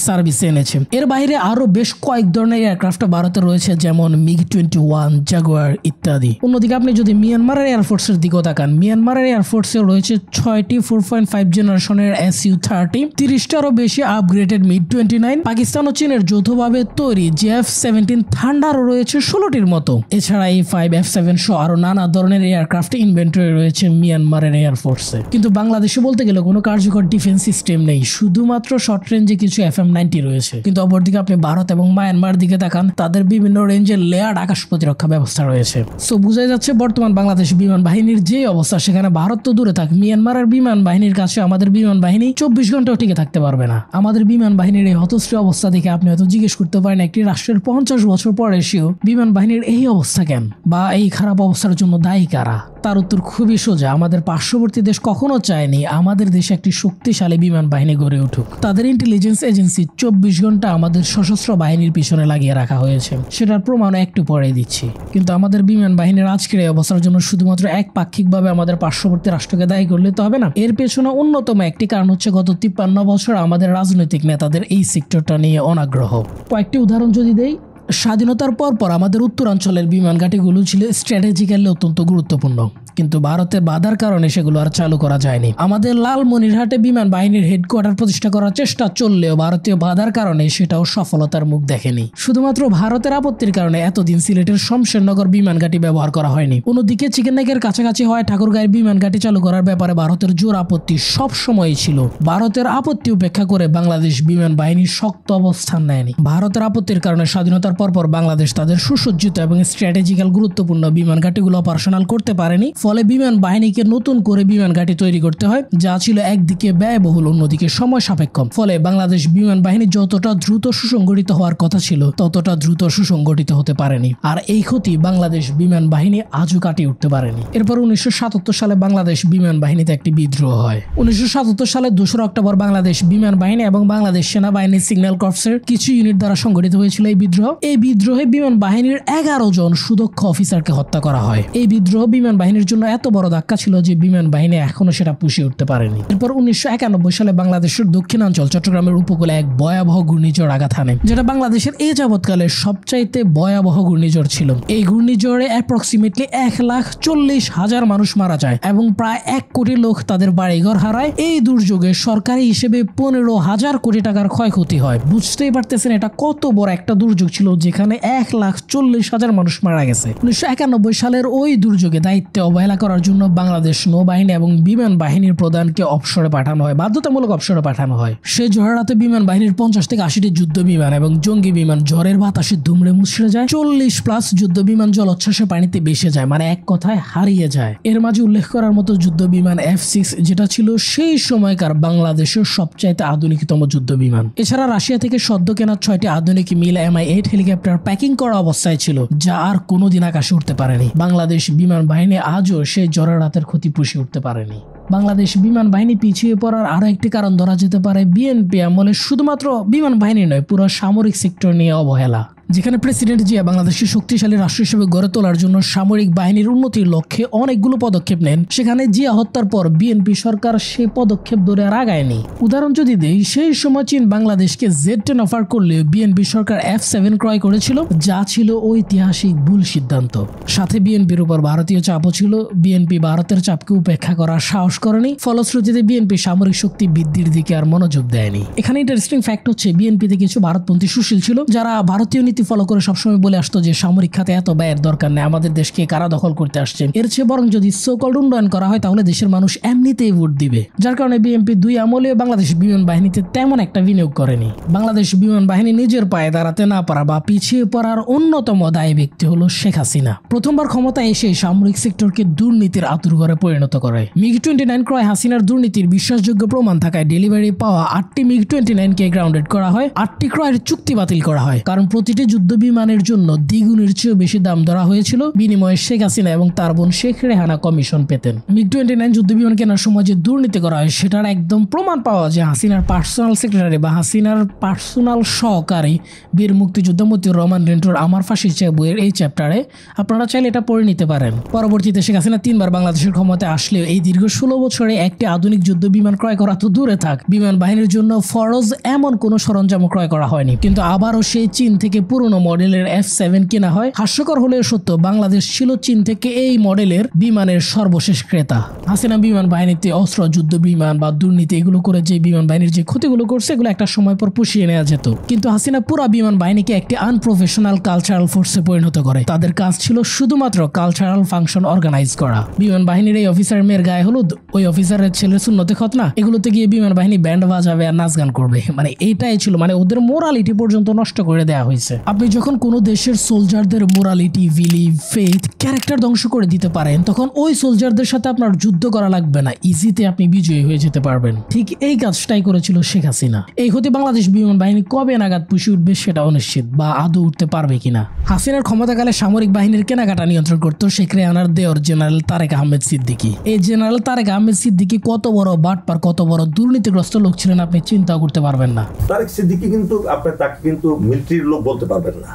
সার্ভিসে এনেছে। এর বাইরে আরো বেশ কয়েক ধরনের এয়ারক্রাফট ভারতে রয়েছে, যেমন MiG-21, জাগুয়ার ইত্যাদি। অন্যদিকে আপনি যদি মিয়ানমারের এয়ারফোর্সের দিকেও তাকান, মিয়ানমারের এয়ারফোর্সে রয়েছে 6টি 4.5 জেনারেশনের Su-30, 30টারও বেশি আপগ্রেডেড MiG-29। পাকিস্তান ও চীনের যৌথভাবে তৈরি JF-17 থান্ডারও রয়েছে 16টির মতো। এছাড়া A-5, F-7 সহ আরো নানা ধরনের এয়ারক্রাফট ইনভেন্টরি রয়েছে মিয়ানমারের এয়ারফোর্সে। কিন্তু বাংলাদেশে বলতে গেলে কোনো কার্যকর ডিফেন্স সিস্টেম নেই, শুধুমাত্র শর্ট রেঞ্জে কিছু FM-90 রয়েছে। কিন্তু অপরদিকে আপনি ভারত এবং মায়ানমার দিকে তাকান, তাদের বিভিন্ন রেঞ্জের লেয়ার্ড আকাশ প্রতিরক্ষা ব্যবস্থা রয়েছে। সো বোঝাই যাচ্ছে বর্তমান বাংলাদেশ বিমান বাহিনীর যে অবস্থা, সেখানে ভারত তো দূরে থাক, মিয়ানমারের বিমান বাহিনীর কাছে আমাদের বিমান বাহিনী 24 ঘন্টাও টিকে থাকতে পারবে না। আমাদের বিমান বাহিনীর এই হতশ্রী অবস্থা দেখে আপনি হয়তো জিজ্ঞেস করতে পারেন, একটি রাষ্ট্রের 50 বছর পরে এসেও বিমান বাহিনীর এই অবস্থা কেন, বা এই খারাপ অবস্থার জন্য দায়ী কারা? তার উত্তর খুবই সোজা। আমাদের পার্শ্ববর্তী দেশ কখনো চায়নি আমাদের দেশে একটি শক্তিশালী বিমান বাহিনী গড়ে উঠুক। তাদের ইন্টেলিজেন্স এজেন্সি 24 ঘন্টা আমাদের সশস্ত্র বাহিনীর পিছনে লাগিয়ে রাখা হয়েছে, সেটার প্রমাণ একটু পরে দিচ্ছি। কিন্তু আমাদের বিমান বাহিনীর আজকের এই অবস্থার জন্য শুধুমাত্র একপাক্ষিকভাবে আমাদের পার্শ্ববর্তী রাষ্ট্রকে দায়ী করলে তো হবে না। এর পেছনে অন্যতম একটি কারণ হচ্ছে গত 53 বছর আমাদের রাজনৈতিক নেতাদের এই সেক্টরটা নিয়ে অনাগ্রহ। কয়েকটি উদাহরণ যদি দেই, স্বাধীনতার পর আমাদের উত্তরাঞ্চলের বিমান ঘাঁটিগুলো ছিল স্ট্র্যাটেজিক্যালি অত্যন্ত গুরুত্বপূর্ণ, কিন্তু ভারতের বাধার কারণে সেগুলো আর চালু করা যায়নি। আমাদের লালমনিরহাটে বিমান বাহিনীর হেডকোয়ার্টার প্রতিষ্ঠা করার চেষ্টা চললেও ভারতীয় বাধার কারণে সেটাও সফলতার মুখ দেখেনি। শুধুমাত্র ভারতের আপত্তির কারণে এতদিন সিলেটের শমশেরনগর বিমান ঘাঁটি ব্যবহার করা হয়নি। অন্যদিকে চিকেন নেকের কাছাকাছি হয় ঠাকুরগাঁয়ের বিমান ঘাঁটি চালু করার ব্যাপারে ভারতের জোর আপত্তি সবসময়ই ছিল। ভারতের আপত্তি উপেক্ষা করে বাংলাদেশ বিমান বাহিনী শক্ত অবস্থান নেয়নি। ভারতের আপত্তির কারণে স্বাধীনতার পর বাংলাদেশ তাদের সুসজ্জিত এবং স্ট্র্যাটেজিক্যাল গুরুত্বপূর্ণ বিমান ঘাঁটিগুলো অপারেশনাল করতে পারেনি। ফলে বিমান বাহিনীকে নতুন করে বিমান ঘাঁটি তৈরি করতে হয়, যা ছিল একদিকে ব্যয়বহুল, অন্যদিকে সময় সাপেক্ষ। ফলে বাংলাদেশ বিমান বাহিনী যতটা দ্রুত সুসংগঠিত হওয়ার কথা ছিল ততটা দ্রুত সুসংগঠিত হতে পারেনি। আর এই ক্ষতি বাংলাদেশ বিমান বাহিনী আজও কাটিয়ে উঠতে পারেনি। এরপর 1977 সালে বাংলাদেশ বিমান বাহিনীতে একটি বিদ্রোহ হয়। 1977 সালের 2 অক্টোবর বাংলাদেশ বিমান বাহিনী এবং বাংলাদেশ সেনাবাহিনীর সিগন্যাল কর্পসের কিছু ইউনিট দ্বারা সংগঠিত হয়েছিল এই বিদ্রোহ। এই বিদ্রোহে বিমান বাহিনীর 11 জন সুদক্ষ অফিসারকে হত্যা করা হয়। এই বিদ্রোহ বিমান বাহিনীর জন্য এত বড় ধাক্কা ছিল যে বিমান বাহিনী এখনো সেটা পুষিয়ে উঠতে পারেনি। এরপর 1991 সালে বাংলাদেশের দক্ষিণাঞ্চল চট্টগ্রামের উপকূলে এক ভয়াবহ ঘূর্ণিঝড় আঘাত হানে, যেটা বাংলাদেশের এই যাবৎকালে সবচাইতে ভয়াবহ ঘূর্ণিঝড় ছিল। এই ঘূর্ণিঝড়ে অ্যাপ্রক্সিমেটলি 1,40,000 মানুষ মারা যায় এবং প্রায় 1 কোটি লোক তাদের বাড়িঘর হারায়। এই দুর্যোগে সরকারি হিসেবে 15,000 কোটি টাকার ক্ষয়ক্ষতি হয়। বুঝতেই পারতেছেন এটা কত বড় একটা দুর্যোগ ছিল, যেখানে 1,40,000 মানুষ মারা গেছে। 1991 সালের ওই দুর্যোগে দায়িত্বে অবহেলা করার জন্য বাংলাদেশ নৌবাহিনী এবং বিমান বাহিনীর প্রধানকে অবসরে পাঠানো হয়, বাধ্যতামূলক অবসরে পাঠানো হয়। সেই ঝড়ের রাতে বিমান বাহিনীর 50 থেকে 80টি যুদ্ধ বিমান এবং জঙ্গি বিমান ঝড়ের বাতাসে দুমড়ে মুচড়ে যায়। 40+ যুদ্ধ বিমান জলোচ্ছ্বাসে পানিতে ভেসে যায়, মানে এক কথায় হারিয়ে যায়। এর মাঝে উল্লেখ করার মতো যুদ্ধ বিমান F6, যেটা ছিল সেই সময়কার বাংলাদেশের সবচাইতে আধুনিকতম যুদ্ধ বিমান। এছাড়া রাশিয়া থেকে সদ্য কেনা 6টি আধুনিক মিল Mi-8 হেলিকপ্টার প্যাকিং করা অবস্থায় ছিল, যা আর কোনোদিন আকাশে উঠতে পারেনি। বাংলাদেশ বিমান বাহিনী আজও সেই ঝড়ের রাতের ক্ষতি পুষিয়ে উঠতে পারেনি। বাংলাদেশ বিমান বাহিনী পিছিয়ে পড়ার আরো একটি কারণ ধরা যেতে পারে বিএনপি আমলে শুধুমাত্র বিমান বাহিনী নয়, পুরো সামরিক সেক্টর নিয়ে অবহেলা। যেখানে প্রেসিডেন্ট জিয়া বাংলাদেশকে শক্তিশালী রাষ্ট্র হিসেবে গড়ে তোলার জন্য সামরিক বাহিনীর উন্নতির লক্ষ্যে অনেকগুলো পদক্ষেপ নেন, সেখানে জিয়া হত্যার পর বিএনপি সরকার সেই পদক্ষেপ ধরে আর আগায়নি। উদাহরণ যদি দেই, সেই সময় চীন বাংলাদেশকে Z-10 অফার করলেও বিএনপি সরকার F7 ক্রয় করেছিল, যা ছিল ঐতিহাসিক ভুল সিদ্ধান্ত। সাথে বিএনপির উপর ভারতীয় চাপও ছিল। বিএনপি ভারতের চাপকে উপেক্ষা করার সাহস করেনি, ফলশ্রুতিতে বিএনপি সামরিক শক্তি বৃদ্ধির দিকে আর মনোযোগ দেয়নি। এখানে ইন্টারেস্টিং ফ্যাক্ট হচ্ছে বিএনপিতে কিছু ভারতপন্থী সুশীল ছিল, যারা ভারতীয় নীতি ফলো করে সবসময় বলে আসতো যে সামরিক খাতে এত ব্যয়ের দরকার নেই, আমাদের দেশকে কারা দখল করতে আসছে, এর চেয়ে বরং যদি সো-কল্ড উন্নয়ন করা হয় তাহলে দেশের মানুষ এমনিতেই ভোট দিবে। যার কারণে বিএনপি 2 আমলে বাংলাদেশ বিমান বাহিনীতে তেমন একটা বিনিয়োগ করেনি। বাংলাদেশ বিমান বাহিনী নিজের পায়ে দাঁড়াতে না পারা বা পিছিয়ে পড়ার অন্যতম দায়ী ব্যক্তি হলো শেখ হাসিনা। প্রথমবার ক্ষমতায় এসে সামরিক সেক্টরকে দুর্নীতির আতুরঘরে পরিণত করে। MiG-29 ক্রয় হাসিনার দুর্নীতির বিশ্বাসযোগ্য প্রমাণ থাকায় ডেলিভারি পাওয়া 8টি MiG-29কে গ্রাউন্ডেড করা হয়। 8টি ক্রয়ের চুক্তি বাতিল করা হয়, কারণ প্রতিটি যুদ্ধ বিমানের জন্য দ্বিগুণের চেয়েও বেশি দাম ধরা হয়েছিল। বিনিময়ে শেখ হাসিনা এবং তার বোন শেখ রেহানা কমিশন পেতেন। MiG-29 যুদ্ধ বিমান কেনার সময় যে দুর্নীতি করা হয় সেটার একদম প্রমাণ পাওয়া যায় হাসিনার পার্সোনাল সেক্রেটারি বা হাসিনার পার্সোনাল সহকারী বীর মুক্তিযোদ্ধা মতিউর রহমান রেন্টুর আমার ফাঁসি চাই বইয়ের এই চ্যাপ্টারে। আপনারা চাইলে এটা পড়ে নিতে পারেন। পরবর্তীতে শেখ হাসিনা 3বার বাংলাদেশের ক্ষমতায় আসলেও এই দীর্ঘ 16 বছরে একটি আধুনিক যুদ্ধ বিমান ক্রয় করা তো দূরে থাক, বিমান বাহিনীর জন্য ফরজ এমন কোনো সরঞ্জাম ক্রয় করা হয়নি। কিন্তু আবারও সেই চীন থেকে পুরনো মডেলের F7 কেনা হয়। হাস্যকর হলেও সত্য, বাংলাদেশ ছিল চীন থেকে এই মডেলের বিমানের সর্বশেষ ক্রেতা। হাসিনা বিমান বাহিনীতে অস্ত্র, যুদ্ধ বিমান বা দুর্নীতি এগুলো করে যে বিমান বাহিনীর যে ক্ষতিগুলো করছে এগুলো একটা সময় পর পুষিয়ে নেওয়া যেত। কিন্তু হাসিনা পুরো বিমান বাহিনীকে একটি আনপ্রফেশনাল কালচারাল ফোর্সে পরিণত করে। তাদের কাজ ছিল শুধুমাত্র কালচারাল ফাংশন অর্গানাইজ করা। বিমান বাহিনীর এই অফিসারের মেয়ের গায়ে হলুদ, ওই অফিসারের ছেলের সুন্নতে খতনা, এগুলোতে গিয়ে বিমান বাহিনী ব্যান্ড বাজাবে আর নাচ গান করবে, মানে এইটাই ছিল, মানে ওদের মোরালিটি পর্যন্ত নষ্ট করে দেওয়া হয়েছে। আপনি যখন কোনো দেশের সোলজারদের মোরালিটি, বিলিভ, ফেথ, ক্যারেক্টার ধ্বংস করে দিতে পারেন, তখন ওই সোলজারদের সাথে আপনার যুদ্ধ করা লাগবে না, ইজিতে আপনি বিজয়ী হয়ে যেতে পারবেন। ঠিক এই কাজটাই করেছিল শেখ হাসিনা। এই ক্ষতি বাংলাদেশ বিমান বাহিনী কবে নাগাদ পুষিয়ে উঠবে সেটা অনিশ্চিত, বা আদৌ উঠতে পারবে কিনা। হাসিনার ক্ষমতাকালে সামরিক বাহিনীর কেনাকাটা নিয়ন্ত্রণ করতো শেখ রেহানার দেওর জেনারেল তারেক আহমেদ সিদ্দিকী। এই জেনারেল তারেক আহমেদ সিদ্দিকী কত বড় বাটপার, কত বড় দুর্নীতিগ্রস্ত লোক ছিলেন আপনি চিন্তাও করতে পারবেন না। তারেক সিদ্দিকী কিন্তু আপনার তাকে কিন্তু মিলিটারির লোক বলতে পারবেন না,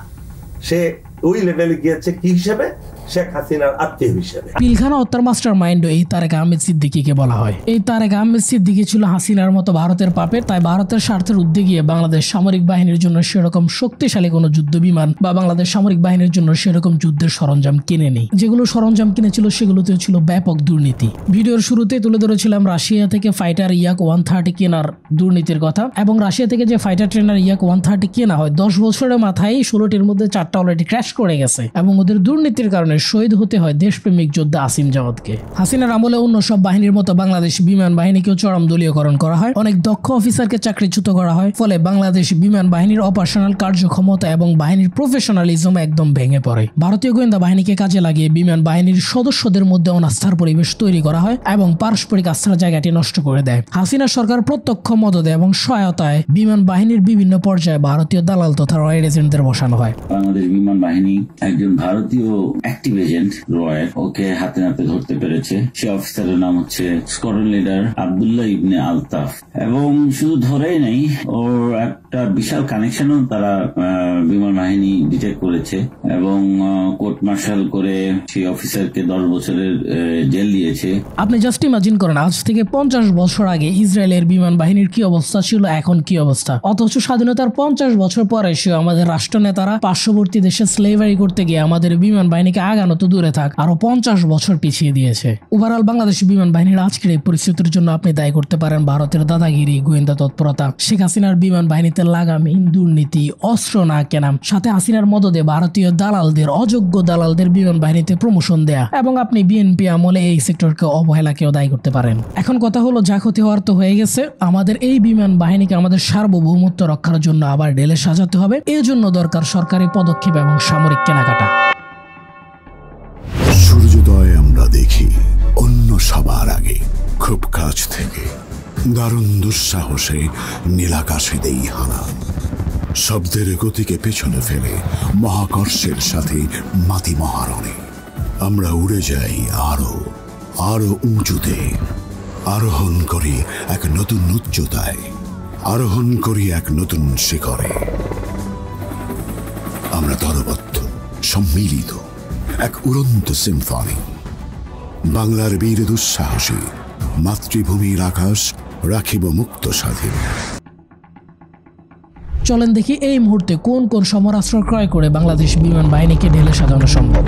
সে ওই লেভেলে গিয়েছে কি হিসেবে, শেখ হাসিনার আত্মীয় হিসেবে। পিলখানা হত্যার মাস্টার মাইন্ড এই তারেক আহমেদ সিদ্দিকীকে বলা হয়। এই তারেক আহমেদ সিদ্দিকী ছিল হাসিনার মতো ভারতের পাপের, তাই ভারতের স্বার্থের উদ্যোগে বাংলাদেশ সামরিক বাহিনীর জন্য সেরকম শক্তিশালী কোনো যুদ্ধ বিমান বা বাংলাদেশ সামরিক বাহিনীর জন্য সেরকম যুদ্ধের সরঞ্জাম কিনেনি। যেগুলো সরঞ্জাম কিনেছিল সেগুলোতে ছিল ব্যাপক দুর্নীতি। ভিডিওর শুরুতে তুলে ধরেছিলাম রাশিয়া থেকে ফাইটার Yak-130 কেনার দুর্নীতির কথা, এবং রাশিয়া থেকে যে ফাইটার ট্রেনার Yak-130 কেনা হয় 10 বছরের মাথায় 16টির মধ্যে 4টা অলরেডি ক্র্যাশ করে গেছে, এবং ওদের দুর্নীতির কারণে শহীদ হতে হয় দেশপ্রেমিক যোদ্ধা আসিম জাওয়াদকে। হাসিনার আমলে অন্য সব বাহিনীর মতো বাংলাদেশ বিমান বাহিনীকেও চরম দলীয়করণ করা হয়, অনেক দক্ষ অফিসারকে চাকরিচ্যুত করা হয়, ফলে বাংলাদেশ বিমান বাহিনীর অপারেশনাল কার্যক্ষমতা এবং বাহিনীর প্রফেশনালিজম একদম ভেঙে পড়ে। ভারতীয় গোয়েন্দা বাহিনীকে কাজে লাগিয়ে বিমান বাহিনীর সদস্যদের মধ্যে অনাস্থার পরিবেশ তৈরি করা হয় এবং পারস্পরিক আস্থার জায়গাটি নষ্ট করে দেয়। হাসিনা সরকার প্রত্যক্ষ মদদে এবং সহায়তায় বিমান বাহিনীর বিভিন্ন পর্যায়ে ভারতীয় দালাল তথা রয়েল এজেন্টদের বসানো হয়। বাংলাদেশ বিমান বাহিনী একজন ভারতীয় অ্যাক্টিভ এজেন্ট রয়ের, ওকে হাতে নাতে ধরতে পেরেছে। সে অফিসারের নাম হচ্ছে স্কোয়াড্রন লিডার আব্দুল্লাহ ইবনে আলতাফ। এবং শুধু ধরেই নেই, ওর একটা বিশাল কানেকশনও তারা বিমান বাহিনী ডিটেক্ট করেছে এবং কোর্ট মার্শাল করে সেই অফিসারকে 10 বছরের জেল দিয়েছে। আপনি জাস্ট ইমাজিন করেন, আজ থেকে 50 বছর আগে ইসরায়েলের বিমান বাহিনীর কি অবস্থা ছিল, এখন কি অবস্থা। অথচ স্বাধীনতার 50 বছর পরে সে আমাদের রাষ্ট্রনেতারা পার্শ্ববর্তী দেশে স্লেভারি করতে গিয়ে আমাদের বিমান বাহিনীকে আগানো তো দূরে থাক, আরো 50 বছর পিছিয়ে দিয়েছে। ওভারঅল বাংলাদেশ বিমান বাহিনীর আজকের এই পরিস্থিতির জন্য আপনি দায়ী করতে পারেন ভারতের দাদাগিরি, গোয়েন্দা তৎপরতা, শেখ হাসিনার বিমান বাহিনীতে লাগামহীন দুর্নীতি, অস্ত্র না কেনা, সাথে হাসিনার মদদে ভারতীয় দালালদের, অযোগ্য দালালদের বিমান বাহিনীতে প্রমোশন দেয়া, এবং আপনি বিএনপি আমলে এই সেক্টরকে অবহেলাকেও দায়ী করতে পারেন। এখন কথা হলো, যা ক্ষতি হওয়ার তো হয়ে গেছে, আমাদের এই বিমান বাহিনীকে আমাদের সার্বভৌমত্ব রক্ষার জন্য আবার ঢেলে সাজাতে হবে। এর জন্য দরকার সরকারি পদক্ষেপ এবং সামরিক কেনাকাটা। সূর্যোদয় আমরা দেখি অন্য সবার আগে, খুব কাছ থেকে, দারুণ দুঃসাহসে নীলাকাশে দেই হানা। শব্দের গতিকে পেছনে ফেলে মহাকর্ষের সাথে মাতি মহারণে আমরা উড়ে যাই আরো আরো উঁচুতে, আরোহণ করি এক নতুন উচ্চতায়, আরোহণ করি এক নতুন শিখরে। আমরা দলবদ্ধ, সম্মিলিত, এক উড়ন্ত সিম্ফনি। বাংলার বীর দুঃসাহসী, মাতৃভূমির আকাশ রাখিব মুক্ত স্বাধীন। চলেন দেখি এই মুহূর্তে কোন কোন সমরাস্ত্র ক্রয় করে বাংলাদেশ বিমান বাহিনীকে ঢেলে সাজানো সম্ভব।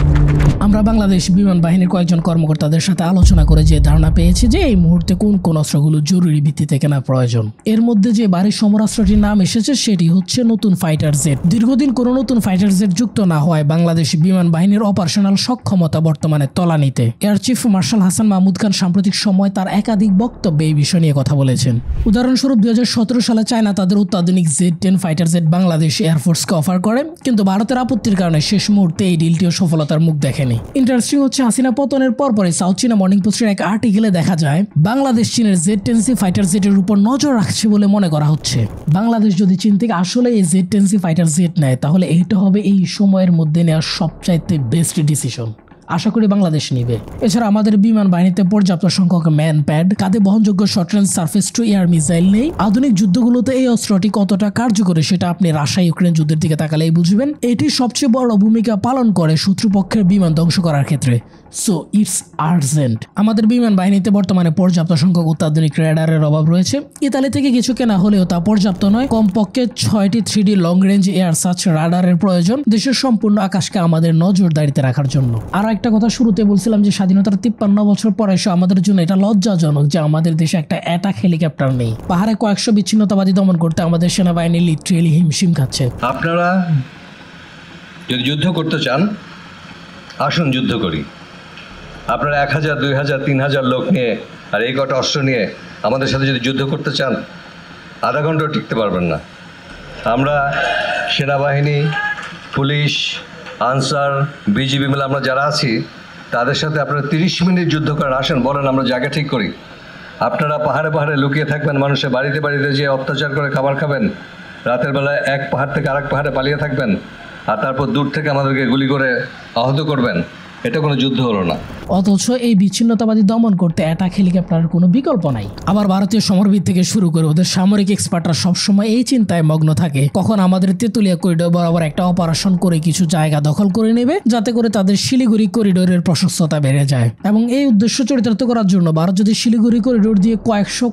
আমরা বাংলাদেশ বিমান বাহিনীর কয়েকজন কর্মকর্তাদের সাথে আলোচনা করে যে ধারণা পেয়েছি যে এই মুহূর্তে কোন কোন অস্ত্রগুলো জরুরি ভিত্তিতে কেনা প্রয়োজন। এর মধ্যে যে ভারী সমরাস্ত্রটির নাম এসেছে সেটি হচ্ছে নতুন ফাইটার জেট। দীর্ঘদিন কোনো নতুন ফাইটার জেট যুক্ত না হওয়ায় বাংলাদেশ বিমান বাহিনীর অপারেশনাল সক্ষমতা বর্তমানে তলানিতে। Air chief marshal Hasan Mahmud Khan সাম্প্রতিক সময় তার একাধিক বক্তব্যে এই বিষয় নিয়ে কথা বলেছেন। উদাহরণস্বরূপ 2017 সালে চায়না তাদের অত্যাধুনিক Z-10 ফাইটার জেট বাংলাদেশ এয়ারফোর্সকে অফার করে, কিন্তু ভারতের আপত্তির কারণে শেষ মুহূর্তে এই ডিলটিও সফলতার মুখ দেখেনি। ইন্টারেস্টিং হচ্ছে, হাসিনা পতনের পরপরই সাউথ চীনা মর্নিং পোস্টের এক আর্টিকেলে দেখা যায় বাংলাদেশ চীনের Z-10C ফাইটার জেটের উপর নজর রাখছে বলে মনে করা হচ্ছে। বাংলাদেশ যদি চীন থেকে আসলে এই Z-10C ফাইটার জেট নেয়, তাহলে এইটা হবে এই সময়ের মধ্যে নেওয়ার সবচাইতে বেস্ট ডিসিশন। আশা করি বাংলাদেশ নিবে। এছাড়া আমাদের বিমান বাহিনীতে পর্যাপ্ত সংখ্যক ম্যান প্যাড, কাঁধে বহনযোগ্য short range surface to air missile নেই। আধুনিক যুদ্ধগুলোতে এই অস্ত্রটি কতটা কার্যকরী সেটা আপনি রাশিয়া ইউক্রেন যুদ্ধের দিকে তাকালেই বুঝবেন। এটি সবচেয়ে বড় ভূমিকা পালন করে শত্রুপক্ষের বিমান ধ্বংস করার ক্ষেত্রে। So it's urgent. আমাদের বিমান বাহিনীতে বর্তমানে পর্যাপ্ত সংখ্যক অত্যাধুনিক রেডারের অভাব রয়েছে। ইতালি থেকে কিছু কেনা হলেও তা পর্যাপ্ত নয়। কমপক্ষে 6টি 3D long range air search রাডারের প্রয়োজন দেশের সম্পূর্ণ আকাশকে আমাদের নজরদারিতে রাখার জন্য। আর একটা কথা শুরুতে বলছিলাম যে স্বাধীনতার 53 বছর পরে এসে আমাদের জন্য এটা লজ্জাজনক যে আমাদের দেশে একটা অ্যাটাক হেলিকপ্টার নেই। পাহাড়ে কয়েকশো বিচ্ছিন্নতাবাদী দমন করতে আমাদের সেনাবাহিনী লিটারেলি হিমশিম খাচ্ছে। আপনারা যদি যুদ্ধ করতে চান, আসুন যুদ্ধ করি। আপনারা 1000, 2000, 3000 লোক নিয়ে আর এই কটা অস্ত্র নিয়ে আমাদের সাথে যদি যুদ্ধ করতে চান, আধা ঘন্টাও টিকতে পারবেন না। আমরা সেনাবাহিনী, পুলিশ, আনসার, বিজিবি মিলে আমরা যারা আছি তাদের সাথে আপনারা 30 মিনিট যুদ্ধ করেন। আসেন, বলেন, আমরা জায়গা ঠিক করি। আপনারা পাহাড়ে পাহাড়ে লুকিয়ে থাকবেন, মানুষের বাড়িতে বাড়িতে যেয়ে অত্যাচার করে খাবার খাবেন, রাতের বেলায় এক পাহাড় থেকে আরেক পাহাড়ে পালিয়ে থাকবেন, আর তারপর দূর থেকে আমাদেরকে গুলি করে আহত করবেন। এটা কোনো যুদ্ধ হলো না। অথচ এই বিচ্ছিন্নতাবাদী দমন করতে অ্যাটাক হেলিকপ্টারের কোনো বিকল্প নাই। আবার ভারতীয় সমরবিদ থেকে শুরু করে ওদের সামরিক এক্সপার্টরা সবসময় এই চিন্তায় মগ্ন থাকে কখন আমাদের তেতুলিয়া করিডোর বরাবর একটা অপারেশন করে কিছু জায়গা দখল করে নেবে, যাতে করে তাদের শিলিগুড়ি করিডোরের প্রশস্ততা বেড়ে যায়। এবং এই উদ্দেশ্য চরিতার্থ করার জন্য ভারত যদি শিলিগুড়ি করিডোর দিয়ে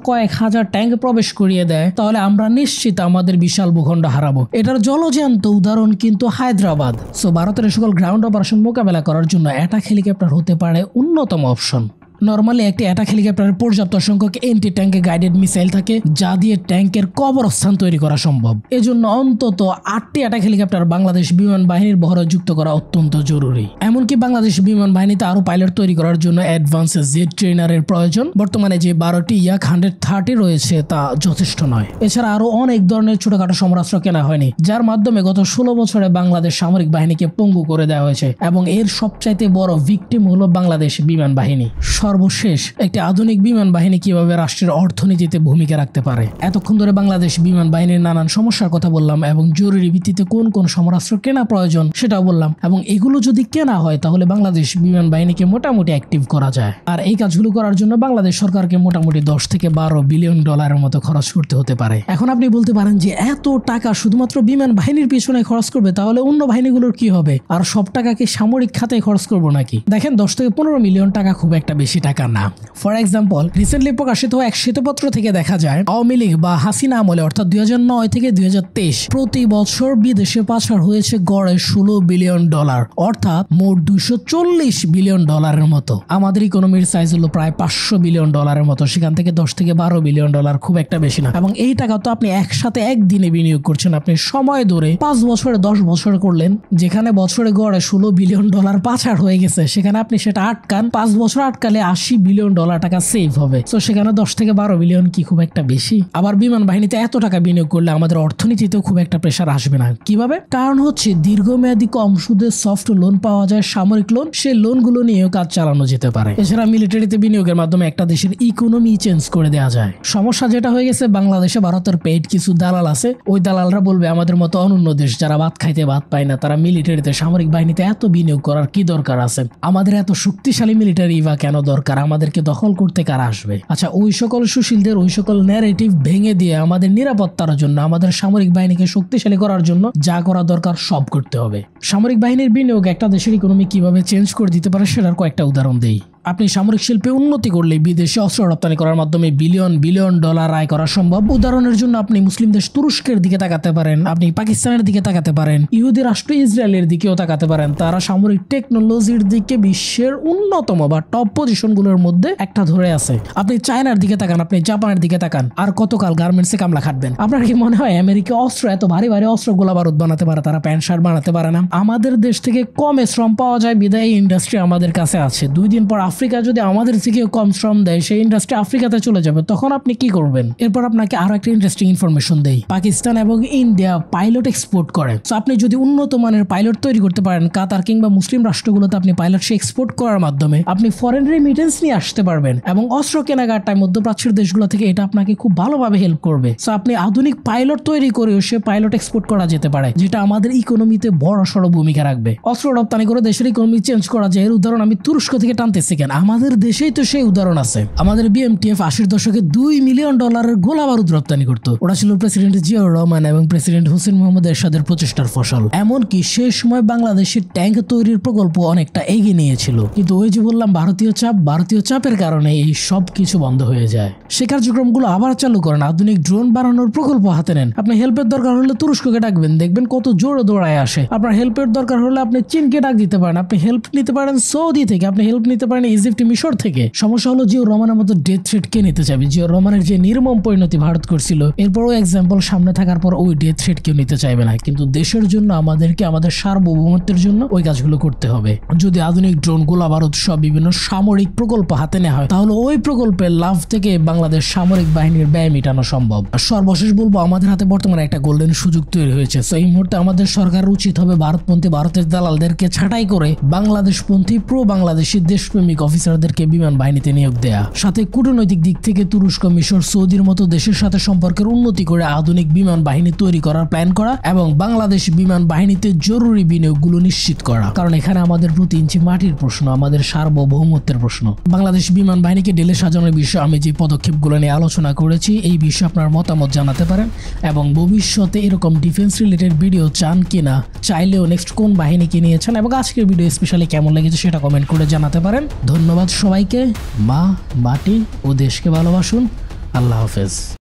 কয়েক হাজার ট্যাঙ্ক প্রবেশ করিয়ে দেয়, তাহলে আমরা নিশ্চিত আমাদের বিশাল ভূখণ্ড হারাবো। এটার জলজ্যান্ত উদাহরণ কিন্তু হায়দ্রাবাদ। সো ভারতের সকল গ্রাউন্ড অপারেশন মোকাবেলা করার জন্য অ্যাটাক হেলিকপ্টার হতে পারে অন্যতম অপশন। নরমালি একটি অ্যাটাক হেলিকপ্টারের পর্যাপ্ত সংখ্যক এন্টি ট্যাঙ্কে গাইডেড মিসাইল থাকে, যা দিয়ে ট্যাঙ্কের কবরস্থান তৈরি করা সম্ভব। এজন্য অন্তত 8টি অ্যাটাক হেলিকপ্টার বাংলাদেশ বিমান বাহিনীর বহরে যুক্ত করা অত্যন্ত জরুরি। এমনকি বাংলাদেশ বিমান বাহিনীতে আরো পাইলট তৈরি করার জন্য অ্যাডভান্স জেট ট্রেনারের প্রয়োজন। বর্তমানে যে 12টি ইয়াক 130 রয়েছে তা যথেষ্ট নয়। এছাড়া আরো অনেক ধরনের ছোটখাটো সমরাস্ত্র কেনা হয়নি, যার মাধ্যমে গত 16 বছরে বাংলাদেশ সামরিক বাহিনীকে পঙ্গু করে দেওয়া হয়েছে। এবং এর সবচাইতে বড় ভিকটিম হলো বাংলাদেশ বিমান বাহিনী। সর্বশেষ একটি আধুনিক বিমান বাহিনী কিভাবে রাষ্ট্রের অর্থনীতিতে ভূমিকা রাখতে পারে। এতক্ষণ ধরে বাংলাদেশ বিমান বাহিনীর নানান সমস্যার কথা বললাম এবং জরুরি ভিত্তিতে কোন কোন সমরাস্ত্র কেনা প্রয়োজন সেটাও বললাম, এবং এগুলো যদি কেনা হয় তাহলে বাংলাদেশ বিমান বাহিনীকে মোটামুটি অ্যাক্টিভ করা যায়। আর এই কাজগুলো করার জন্য বাংলাদেশ সরকারকে মোটামুটি 10 থেকে 12 বিলিয়ন ডলারের মতো খরচ করতে হতে পারে। এখন আপনি বলতে পারেন যে এত টাকা শুধুমাত্র বিমান বাহিনীর পিছনে খরচ করবে, তাহলে অন্য বাহিনীগুলোর কি হবে? আর সব টাকাকে সামরিক খাতে খরচ করবো নাকি? দেখেন, 10 থেকে 15 মিলিয়ন টাকা খুব একটা বেশি টাকা না। ফর এক্সাম্পল, রিসেন্টলি প্রকাশিত এক শ্বেতপত্র থেকে দেখা যায় আওয়ামী লীগ বা হাসিনা আমলে অর্থাৎ 2009 থেকে 2023 প্রতি বছর বিদেশে পাচার হয়েছে গড়ে 16 বিলিয়ন ডলার, অর্থাৎ মোট 240 বিলিয়ন ডলারের মতো। আমাদের ইকোনমির সাইজ হলো প্রায় 500 বিলিয়ন ডলারের মতো, সেখান থেকে 10 থেকে 12 বিলিয়ন ডলার খুব একটা বেশি না। এবং এই টাকা তো আপনি একসাথে একদিনে বিনিয়োগ করছেন, আপনি সময় ধরে 5 বছরে 10 বছর করলেন, যেখানে বছরে গড়ে 16 বিলিয়ন ডলার পাচার হয়ে গেছে, সেখানে আপনি সেটা আটকান, 5 বছর আটকালে 80 বিলিয়ন ডলার টাকা সেভ হবে। তো সেখানে 10 থেকে 12 বিলিয়ন কি খুব একটা বেশি? আবার বিমান বাহিনীতে এত টাকা বিনিয়োগ করলে আমাদের অর্থনীতিতেও খুব একটা প্রেশার আসবে না। কিভাবে? কারণ হচ্ছে দীর্ঘমেয়াদী কম সুদে সফট লোন পাওয়া যায়, সামরিক লোন, সেই লোনগুলো নিয়েও কাজ চালানো যেতে পারে। এছাড়া মিলিটারিতে বিনিয়োগের মাধ্যমে একটা দেশের ইকোনমি চেঞ্জ করে দেওয়া যায়। সমস্যা যেটা হয়ে গেছে, বাংলাদেশে ভারতের পেইড কিছু দালাল আছে, ওই দালালরা বলবে আমাদের মতো অনন্য দেশ যারা ভাত খাইতে ভাত পায় না, তারা মিলিটারিতে সামরিক বাহিনীতে এত বিনিয়োগ করার কি দরকার আছে? আমাদের এত শক্তিশালী মিলিটারি বা কেন দরকার? আমাদেরকে দখল করতে কারা আসবে? আচ্ছা, ওই সকল সুশীলদের ওই সকল ন্যারেটিভ ভেঙে দিয়ে আমাদের নিরাপত্তার জন্য, আমাদের সামরিক বাহিনীকে শক্তিশালী করার জন্য যা করা দরকার সব করতে হবে। সামরিক বাহিনীর বিনিয়োগ একটা দেশের ইকোনমি কিভাবে চেঞ্জ করে দিতে পারে সেটার কয়েকটা উদাহরণ দেই। আপনি সামরিক শিল্পে উন্নতি করলে বিদেশে অস্ত্র রপ্তানি করার মাধ্যমে বিলিয়ন বিলিয়ন ডলার আয় করা সম্ভব। উদাহরণের জন্য আপনি মুসলিম দেশ তুরস্কের দিকে তাকাতে পারেন, আপনি পাকিস্তানের দিকে তাকাতে পারেন, ইহুদি রাষ্ট্র ইসরায়েলের দিকেও তাকাতে পারেন। তারা সামরিক টেকনোলজির দিকে বিশ্বের অন্যতম বা টপ পজিশনগুলোর মধ্যে একটা ধরে আছে। আপনি চায়নার দিকে তাকান, আপনি জাপানের দিকে তাকান, আর কতকাল গার্মেন্টসে কামলা খাটবেন? আপনার কি মনে হয় আমেরিকা অস্ত্র এত ভারী ভারী অস্ত্র গোলা বারুদ বানাতে পারে? তারা প্যান্ট শার্ট বানাতে পারে না। আমাদের দেশ থেকে কমে শ্রম পাওয়া যায় বিদায় ইন্ডাস্ট্রি আমাদের কাছে আছে। 2 দিন পর আফ্রিকা যদি আমাদের থেকে কম শ্রম দেয়, সেই ইন্ডাস্ট্রি আফ্রিকাতে চলে যাবে, তখন আপনি কি করবেন? এরপর আপনাকে আরো একটা ইন্টারেস্টিং ইনফরমেশন দেই। পাকিস্তান এবং ইন্ডিয়া পাইলট এক্সপোর্ট করে। তো আপনি যদি উন্নত মানের পাইলট তৈরি করতে পারেন, কাতার কিংবা মুসলিম রাষ্ট্রগুলোতে আপনি পাইলট এক্সপোর্ট করার মাধ্যমে আপনি ফরেন রেমিটেন্স নিয়ে আসতে পারবেন, এবং অস্ত্র কেনাকাটায় মধ্যপ্রাচ্যের দেশগুলো থেকে এটা আপনাকে খুব ভালোভাবে হেল্প করবে। সো আপনি আধুনিক পাইলট তৈরি করেও সে পাইলট এক্সপোর্ট করা যেতে পারে, যেটা আমাদের ইকোনমিতে বড় সড় ভূমিকা রাখবে। অস্ত্র রপ্তানি করে দেশের ইকোনমি চেঞ্জ করা যায়। এর উদাহরণ আমি তুরস্ক থেকে টানতেছি কেন? আমাদের দেশেই তো সেই উদাহরণ আছে। আমাদের বিএমটিএফ 80-র দশকে 2 মিলিয়ন ডলারের গোলা বারুদ রপ্তানি করতো। ওরা ছিল প্রেসিডেন্ট জিয়াউর রহমান এবং প্রেসিডেন্ট হোসেন মোহাম্মদ এরশাদের প্রচেষ্টার ফসল। এমনকি সে সময় বাংলাদেশের ট্যাঙ্ক তৈরির প্রকল্প অনেকটা এগিয়ে নিয়েছিল, কিন্তু ওই যে বললাম ভারতীয় চাপের কারণে এই সব কিছু বন্ধ হয়ে যায়। সে কার্যক্রমগুলো আবার চালু করেন, আধুনিক ড্রোন বানানোর প্রকল্প হাতে নেন। আপনি হেল্পের দরকার হলে তুরস্ককে ডাকবেন, দেখবেন কত জোরে দৌড়ায় আসে। আপনার হেল্পের দরকার হলে আপনি চীনকে ডাক দিতে পারেন, আপনি হেল্প নিতে পারেন সৌদি থেকে, আপনি হেল্প নিতে পারেন ইজিপ্ট, মিশর থেকে। সমস্যা হলো জিয়াউর রহমানের মতো ডেথ থ্রেট কে নিতে চাবে? জিয়াউর রহমানের যে নির্মম পরিণতি ভারত করছিল, এরপরও এক্সাম্পল সামনে থাকার পর ওই ডেথ থ্রেট কেউ নিতে চাইবে না। কিন্তু দেশের জন্য, আমাদেরকে আমাদের সার্বভৌমত্বের জন্য ওই কাজগুলো করতে হবে। যদি আধুনিক ড্রোন, গোলা বারুদ সব বিভিন্ন সামরিক প্রকল্প হাতে নেওয়া হয়, তাহলে ওই প্রকল্পের লাভ থেকে বাংলাদেশ সামরিক বাহিনীর ব্যয় মেটানো সম্ভব। সর্বশেষ বলবো, আমাদের হাতে বর্তমানে একটা গোল্ডেন সুযোগ তৈরি হয়েছে। তো এই মুহূর্তে আমাদের সরকারের উচিত হবে ভারতপন্থী, ভারতের দালালদেরকে ছাঁটাই করে বাংলাদেশপন্থী প্রো বাংলাদেশি দেশপ্রেমিক অফিসারদেরকে বিমান বাহিনীতে নিয়োগ দেয়া। সাথে কূটনৈতিক দিক থেকে তুরস্ক, মিশর, সৌদির মতো দেশের সাথে সম্পর্কের উন্নতি করে আধুনিক বিমান বাহিনী তৈরি করার প্ল্যান করা এবং বাংলাদেশ বিমান বাহিনীতে জরুরি বিনিয়োগগুলো নিশ্চিত করা। কারণ এখানে আমাদের প্রতি ইঞ্চি মাটির প্রশ্ন, আমাদের সার্বভৌমত্বের প্রশ্ন। বাংলাদেশ বিমান বাহিনীকে ঢেলে সাজানোর বিষয়ে আমি যে পদক্ষেপগুলো নিয়ে আলোচনা করেছি, এই বিষয়ে আপনার মতামত জানাতে পারেন, এবং ভবিষ্যতে এরকম ডিফেন্স রিলেটেড ভিডিও চান কিনা, চাইলেও নেক্সট কোন বাহিনীকে নিয়েছেন এবং আজকের ভিডিও স্পেশালি কেমন লেগেছে সেটা কমেন্ট করে জানাতে পারেন। ধন্যবাদ সবাইকে। মা, মাটি ও দেশকে ভালোবাসুন। আল্লাহ হাফেজ।